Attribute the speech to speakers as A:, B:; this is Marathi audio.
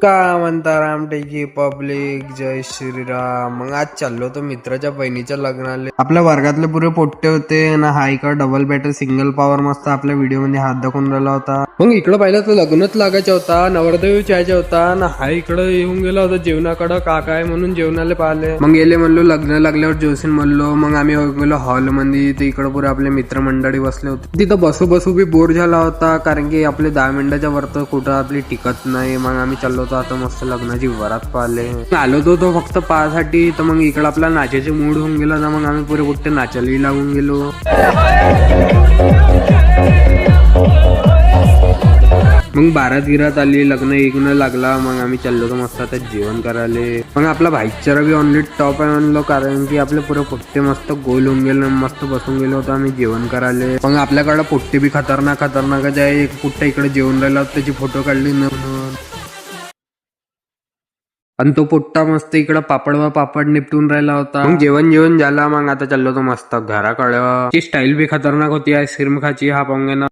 A: का म्हणता रामटेकी पब्लिक, जय श्रीराम. मग आज चाललो तो मित्राच्या बहिणीच्या लग्नाला. आपल्या वर्गातले पुरे पोट्टे होते ना. हा इकडं डबल बॅटर सिंगल पॉवर मस्त आपल्या व्हिडिओ मध्ये हात दाखवून राहिला होता. मग इकडं पाहिलं तर लग्नच लागायचा होता, नवरदेव यायचा होता ना. हा इकडं येऊन गेला होता जेवणाकडं, का काय म्हणून जेवणाला पाहिले. मग गेले म्हणलो लग्न लागल्यावर जेवशील म्हणलो. मग आम्ही गेलो हॉल मध्ये. ते इकडं पुरे आपले मित्रमंडळी बसले होते. तिथं बसू बसू बी बोर झाला होता, कारण की आपले 10 मिनिटाच्या वरत कुठं आपली टिकत नाही. मग आम्ही चाललो होतो आता मस्त लग्नाची वरात पाहिले. आलो तो फक्त पाहासाठी. तर मग इकडं आपला नाचाचे मूड होऊन गेला ना. मग आम्ही पुरे कुठे नाचायला लागून गेलो. मग बारात गिरात आली, लग्न एकनं लागला. मग आम्ही चाललो होतो मस्त आता जेवण करायला. मग आपला भाईचारा बी ऑनली टॉप आहे म्हणलो, कारण की आपले पुरे पोट्टे मस्त गोल होऊन गेले. मस्त बसून गेलो होतो आम्ही जेवण करायला. मग आपल्याकडे पोट्टे बी खतरनाकच आहे. एक पोट्टा इकडे जेवण राहिला, त्याची फोटो काढली म्हणून. आणि तो पोट्टा मस्त इकडं पापड निपटून राहिला होता. मग जेवण झाला. मग आता चाललो होतो मस्त घराकडं. ची स्टाईल बी खतरनाक होती आईस्क्रीम खाची. हा पाहून ना